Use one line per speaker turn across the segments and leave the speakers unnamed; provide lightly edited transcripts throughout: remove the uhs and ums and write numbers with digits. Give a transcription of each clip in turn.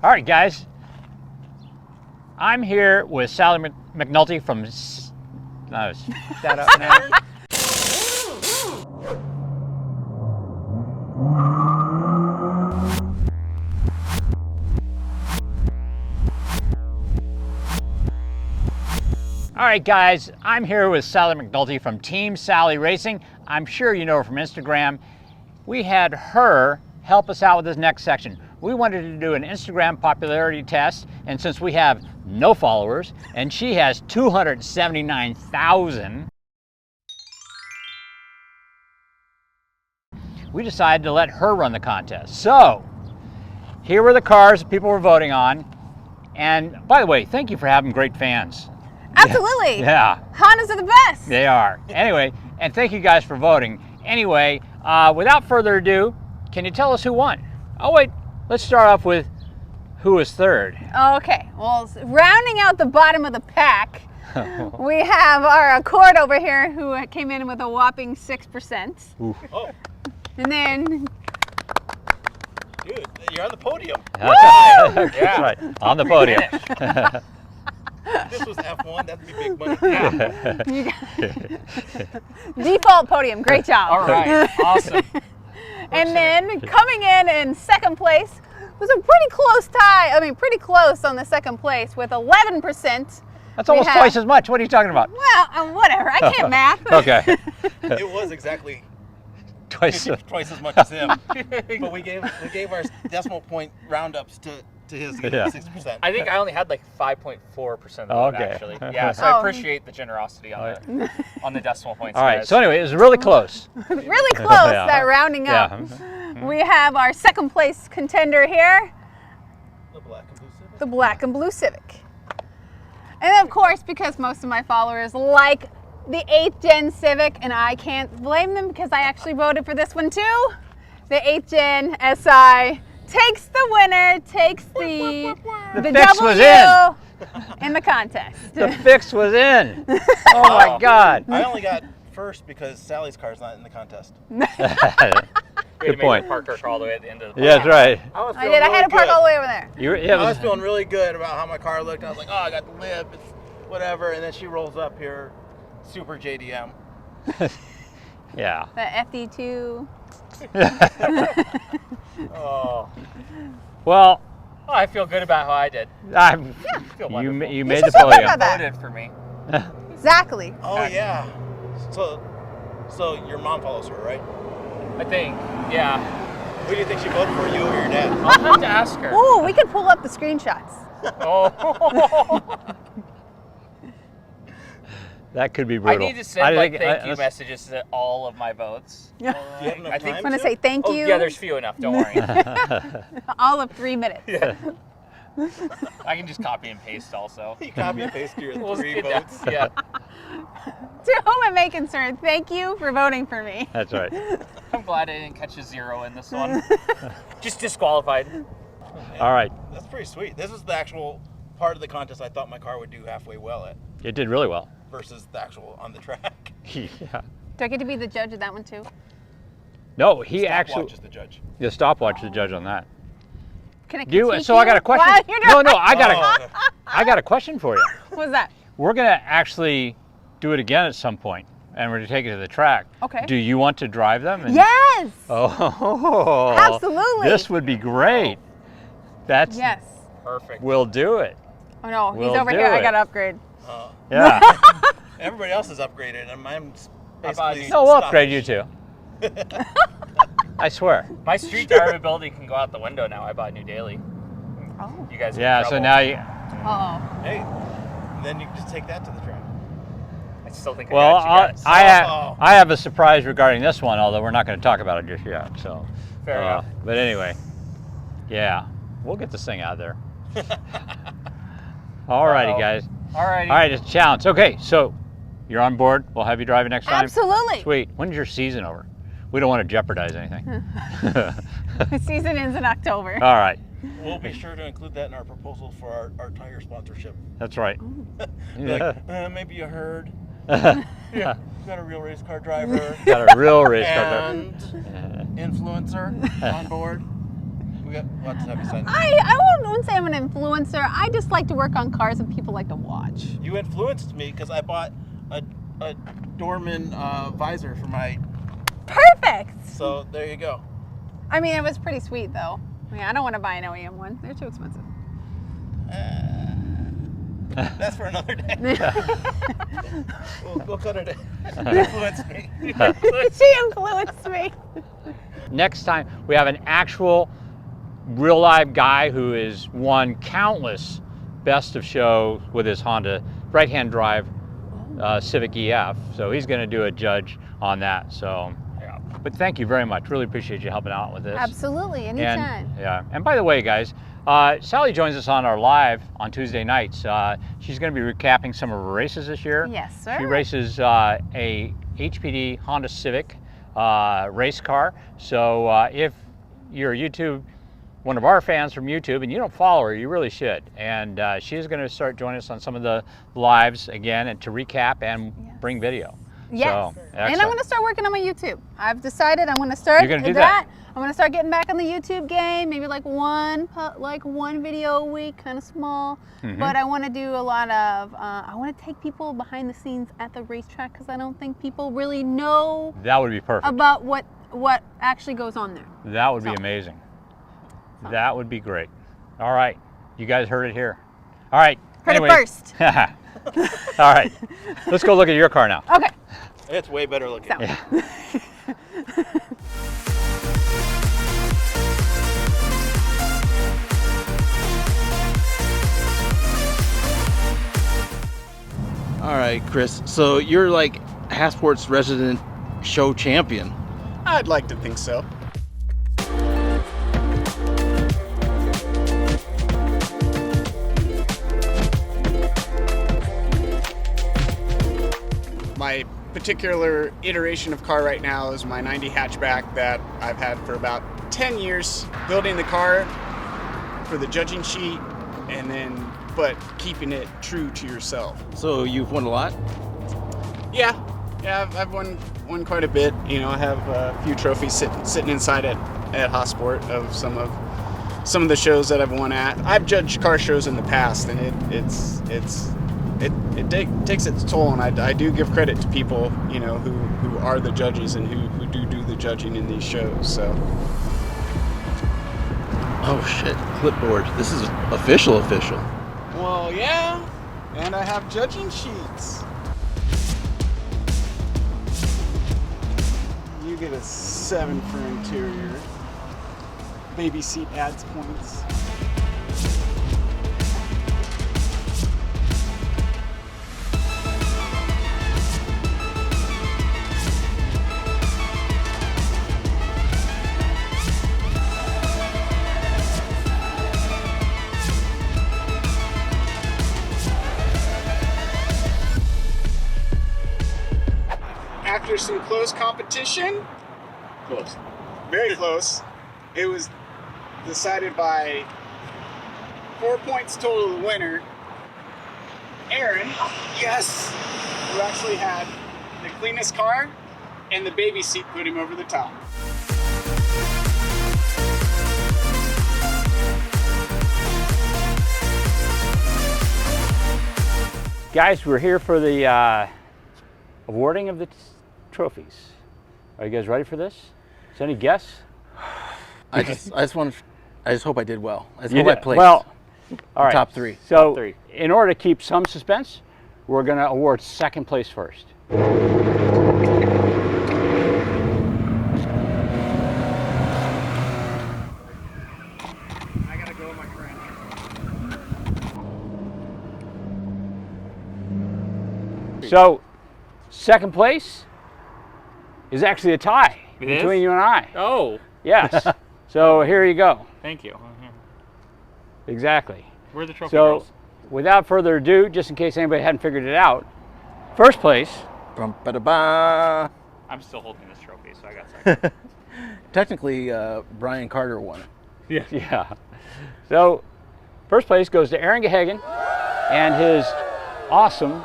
All right, guys. I'm here with Sally McNulty from... shut up now. All right, guys, I'm here with Sally McNulty from Team Sally Racing. I'm sure you know her from Instagram. We had her help us out with this next section. We wanted to do an Instagram popularity test, and since we have no followers, and she has 279,000, we decided to let her run the contest. So, here were the cars people were voting on, and by the way, thank you for having great fans.
Absolutely.
Yeah.
Hondas are the best.
They are. Anyway, and thank you guys for voting. Anyway, without further ado, can you tell us who won? Oh wait, let's start off with who was third.
Okay, well, rounding out the bottom of the pack, we have our Accord over here who came in with a whopping 6%.
Oof.
Oh,
And then,
dude, you're on the podium.
That's right, on the podium.
This was F1, that'd be big money.
you got default podium, great job.
All right, awesome.
And then coming in second place was a pretty close tie. I mean, pretty close on the second place with 11%.
That's almost twice as much. What are you talking about?
Well, whatever. I can't math.
Okay.
It was exactly
Twice.
twice as much as him. But we gave our decimal point roundups to his 6%.
I think I only had like 5.4% of the
Okay.
vote, actually. Yeah, so
Oh.
I appreciate the generosity on on the decimal points.
All right.
guys.
So anyway, it was really close.
Really close,
Yeah.
that rounding up.
Yeah.
We have our second place contender here,
The black and blue Civic.
the black and blue Civic. And of course, because most of my followers like the 8th gen Civic, and I can't blame them because I actually voted for this one too, the 8th gen SI takes the winner, takes the
fix was
W in the contest.
The fix was in. Oh my God.
I only got first because Sally's car's not in the contest.
We had
Good
to
point.
make her park her car all the way at the end of the
Yeah, that's right.
I did. I had to park all the way over there.
Yeah,
I was feeling really good about how my car looked. I was like, oh, I got the lip, it's whatever. And then she rolls up here, super JDM.
yeah.
The FD2.
Oh,
Well,
Oh, I feel good about how I did.
I
Feel
you
wonderful.
you made
should
the
feel good
podium.
about that.
Voted for me.
Exactly.
oh yeah. So your mom follows her, right?
I think. Yeah.
Who do you think she voted for, you or your dad?
I'll have to ask her.
Ooh, we could pull up the screenshots.
Oh.
That could be
I
brutal.
need to send like
think-
thank you
that's-
messages to all of my votes.
Yeah.
Do you have enough
I think-
time
I'm going to
to?
say thank
Oh,
you.
yeah, there's few enough. Don't worry.
All of 3 minutes.
Yeah. I can just copy and paste also.
You copy and paste your
We'll
3
get
votes.
that. Yeah.
To whom it may concern, thank you for voting for me.
That's right.
I'm glad I didn't catch a 0 in this one. Just disqualified.
All right.
That's pretty sweet. This is the actual part of the contest I thought my car would do halfway well at
It did really well.
versus the actual on the track.
Yeah.
Do I get to be the judge of that one too?
No, he actually.
Stopwatch is the judge.
The stopwatch is the judge on that.
Can I
You.
critique
So I got a question.
While you're
No,
driving?
I got a.
Oh,
I got a question for you.
What's that?
We're gonna actually do it again at some point, and we're gonna take it to the track.
Okay.
Do you want to drive them? And-
Yes.
Oh.
Absolutely.
This would be great. That's.
Yes.
Perfect.
We'll do it.
Oh no,
We'll
he's over
do
here. I
it.
got to upgrade.
Yeah.
everybody else is upgraded, and mine's
about
basically.
you?
No, we'll upgrade you too. I swear.
My street drivability can go out the window now. I bought a new daily.
Oh.
You guys are
Yeah.
in
So
trouble.
now you.
Uh-oh.
Hey, then you can just take that to the track.
I still think
Well,
I got you guys.
I have a surprise regarding this one, although we're not going to talk about it just yet. So.
Fair enough.
But anyway, yeah, we'll get this thing out there. Alrighty,
Uh-oh.
guys.
Alrighty.
All right, it's a challenge. Okay, so you're on board. We'll have you driving next time.
Absolutely.
Sweet. When's your season over? We don't want to jeopardize anything.
The season ends in October.
All right,
We'll be sure to include that in our proposal for our tire sponsorship.
that's right.
Be like, maybe you heard. Yeah, got a real race car driver
Got a real race car.
and influencer on board. We We'll have to have you sign.
I won't say I'm an influencer. I just like to work on cars that people like to watch.
You influenced me because I bought a Dorman visor for my.
Perfect.
So there you go.
I mean, it was pretty sweet though. I mean, I don't want to buy an OEM one. They're too expensive.
That's for another day. we'll cut it. Influence me.
She influenced me.
Next time, we have an actual real live guy who has won countless best of show with his Honda right-hand drive Civic EF. So he's going to do a judge on that. So, yeah. But thank you very much. Really appreciate you helping out with this.
Absolutely, anytime.
And by the way, guys, Sally joins us on our live on Tuesday nights. She's going to be recapping some of her races this year.
Yes, sir.
She races a HPD Honda Civic race car. So if you're a YouTube, one of our fans from YouTube, and you don't follow her, you really should. And she's going to start joining us on some of the lives again, and to recap and bring video.
Yes.
So,
and I'm
excellent.
going to start working on my YouTube. I've decided I'm going to start
You're gonna do that?
I'm going to start getting back on the YouTube game. Maybe like one video a week, kind of small.
Mm-hmm.
But I want to do a lot of. I want to take people behind the scenes at the racetrack because I don't think people really know
That would be perfect.
about what actually goes on there.
That would be amazing. That would be great. All right, you guys heard it here. All right.
Heard
anyway.
it first.
All right, let's go look at your car now.
Okay.
It's way better looking.
So.
Yeah.
All right, Chris. So you're like Hasport's resident show champion.
I'd like to think so. My particular iteration of car right now is my 90 hatchback that I've had for about 10 years. Building the car for the judging sheet but keeping it true to yourself.
So you've won a lot?
Yeah, I've won quite a bit. You know, I have a few trophies sitting inside at Hasport of some of the shows that I've won at. I've judged car shows in the past, and it takes its toll, and I do give credit to people, you know, who are the judges and who do the judging in these shows. So.
Oh shit! Clipboard. This is official.
Well, yeah, and I have judging sheets. You get a 7 for interior. Baby seat adds points. After some close competition, very close, it was decided by 4 points total the winner, Aaron, yes, who actually had the cleanest car and the baby seat put him over the top.
Guys, we're here for the awarding of the trophies. Are you guys ready for this? Is there any guess?
I just hope I did well. I just
You
hope I
did.
placed.
Well, all right.
Top three.
So,
Top three.
in order to keep some suspense, we're going to award second place first.
I gotta go with my friend.
So, second place is actually a tie
It is?
between you and I.
Oh,
Yes. So here you go.
thank you.
Exactly.
Where are the trophy
So,
girls?
without further ado, just in case anybody hadn't figured it out, first place.
Bum-ba-da-ba.
I'm still holding this trophy, so I got second.
Technically, Brian Carter won it.
Yeah. So, first place goes to Aaron Gaghagen and his awesome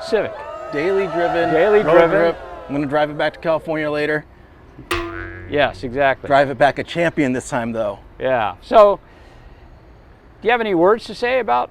Civic.
Daily driven.
Daily
road
driven.
grip. I'm gonna drive it back to California later.
Yes, exactly.
Drive it back a champion this time, though.
Yeah. So, do you have any words to say about?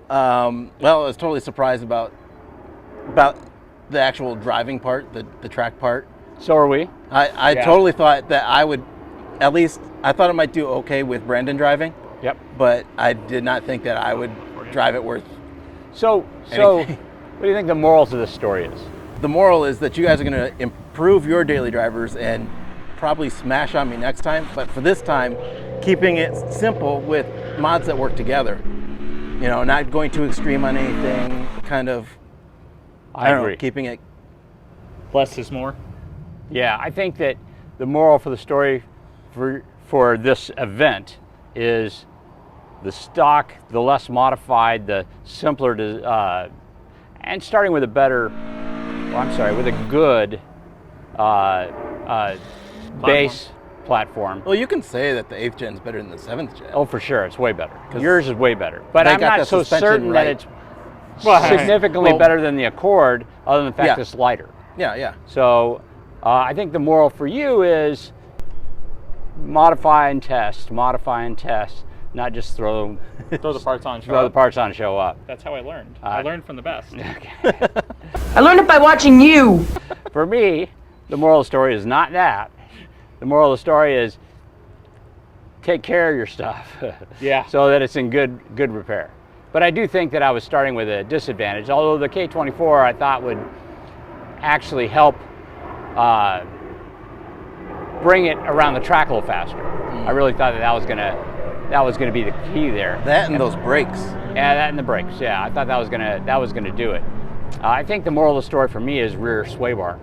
Well, I was totally surprised about the actual driving part, the track part.
So are we.
I
Yeah.
totally thought that I would, at least, I thought it might do okay with Brandon driving,
Yep.
but I did not think that I would drive it worth.
So
Anything.
what do you think the moral to this story is?
The moral is that you guys are going to improve your daily drivers and probably smash on me next time, but for this time, keeping it simple with mods that work together. You know, not going too extreme on anything, kind of, I don't
agree.
know, keeping it.
Less is more.
Yeah, I think that the moral for the story for this event is the stock, the less modified, the simpler, and starting with a better, with a good base platform.
Well, you can say that the 8th gen is better than the 7th gen.
Oh, for sure, it's way better. Yours is way better, but
they
I'm
got
not
the
so
suspension
certain
right.
that it's significantly
Well-
better than the Accord, other than the fact
Yeah.
it's lighter.
Yeah.
So I think the moral for you is modify and test, not just throw
Throw the parts on. Show
the
up.
parts on and show up.
That's how I learned. I learned from the best.
I learned it by watching you.
For me, the moral of the story is not that. The moral of the story is take care of your stuff.
Yeah.
So that it's in good repair. But I do think that I was starting with a disadvantage, although the K24 I thought would actually help bring it around the track a little faster. I really thought that was gonna be the key there.
That and those brakes.
Yeah, that and the brakes. Yeah, I thought that was gonna do it. I think the moral of the story for me is rear sway bar.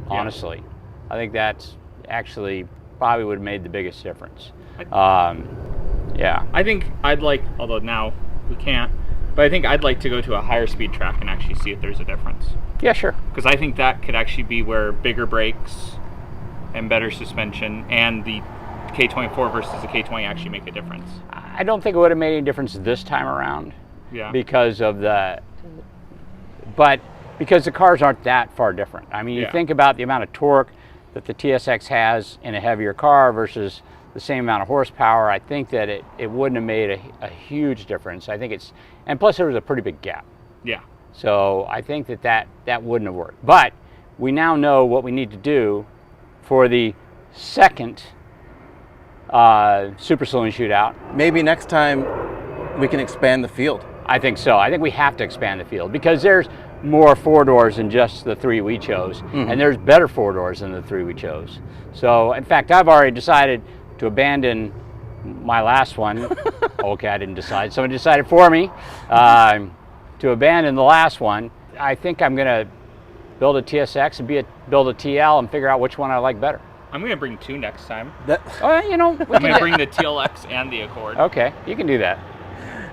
Honestly, I think that's actually probably would have made the biggest difference. Yeah.
I think I'd like, although now we can't, but I think I'd like to go to a higher speed track and actually see if there's a difference.
Yeah, sure.
Because I think that could actually be where bigger brakes and better suspension and the K24 versus the K20 actually make a difference.
I don't think it would have made any difference this time around.
Yeah.
Because the cars aren't that far different. I mean, you
Yeah.
think about the amount of torque that the TSX has in a heavier car versus the same amount of horsepower. I think that it wouldn't have made a huge difference. I think and plus there was a pretty big gap.
Yeah.
So I think that wouldn't have worked. But we now know what we need to do for the second Super Saloon Shootout.
Maybe next time we can expand the field.
I think so. I think we have to expand the field because there's more four-doors than just the 3 we chose, and there's better four-doors than the 3 we chose. So, in fact, I've already decided to abandon my last one. Okay, I didn't decide. Someone decided for me to abandon the last one. I think I'm going to build a TSX and build a TL and figure out which one I like better.
I'm going to bring 2 next time.
Oh, you know,
I'm going to bring the TLX and the Accord.
Okay, you can do that.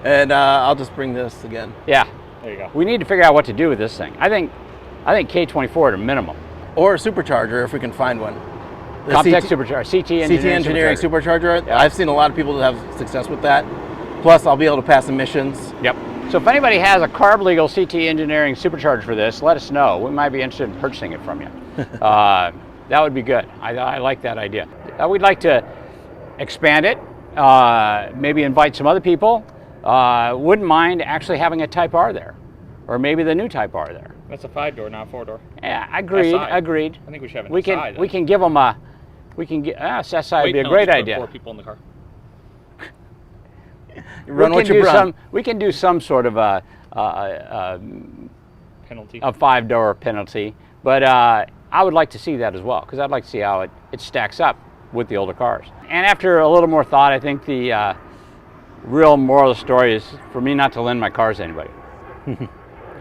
And I'll just bring this again.
Yeah.
There you go.
We need to figure out what to do with this thing. I think K24 at a minimum.
Or a supercharger if we can find one. The
Comtech
CT
supercharger, CT
Engineering supercharger.
Yeah.
I've seen a lot of people that have success with that. Plus, I'll be able to pass emissions.
Yep. So if anybody has a carb legal CT Engineering supercharger for this, let us know. We might be interested in purchasing it from you. That would be good. I like that idea. We'd like to expand it, maybe invite some other people. Wouldn't mind actually having a Type R there, or maybe the new Type R there.
That's a 5-door, not a 4-door.
Yeah, agreed.
SI.
Agreed.
I think we should have an
We
SI.
can we can give them a SI would be a
no,
great
just put
idea.
4 people in the car.
Run what you run.
We can do some sort of a
Penalty.
5-door penalty, but I would like to see that as well because I'd like to see how it stacks up with the older cars. And after a little more thought, I think the real moral of the story is for me not to lend my cars to anybody.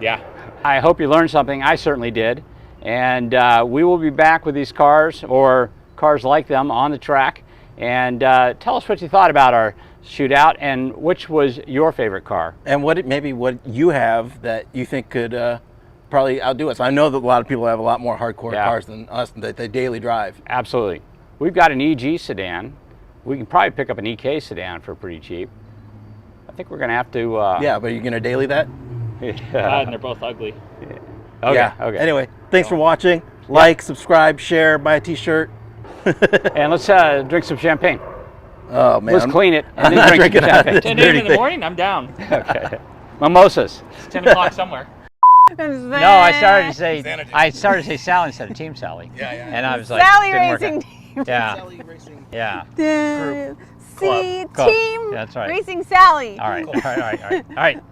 Yeah.
I hope you learned something. I certainly did. And we will be back with these cars or cars like them on the track. And tell us what you thought about our shootout and which was your favorite car.
And what you have that you think could probably outdo us. I know that a lot of people have a lot more hardcore cars than us that they daily drive.
Absolutely. We've got an EG sedan. We can probably pick up an EK sedan for pretty cheap. I think we're going to have to...
yeah, but are you going to daily that?
And they're both ugly.
Okay,
yeah.
okay.
Anyway, thanks for watching. Like, subscribe, share, buy a t-shirt.
And let's drink some champagne.
Oh man.
Let's clean it and
I'm
then
not
drink some
drinking out of
champagne.
it.
10
Dirty
a.m. in the
thing.
morning, I'm down.
Okay. Mimosas.
It's 10 o'clock somewhere.
No, I started to say Sally instead of Team Sally.
Yeah, yeah.
And I was like,
Sally
didn't work
Racing
out.
Team.
Yeah.
Sally Racing.
Yeah.
See,
Club.
Team
That's right.
Racing Sally.
All right. All right. All right. All right. All right.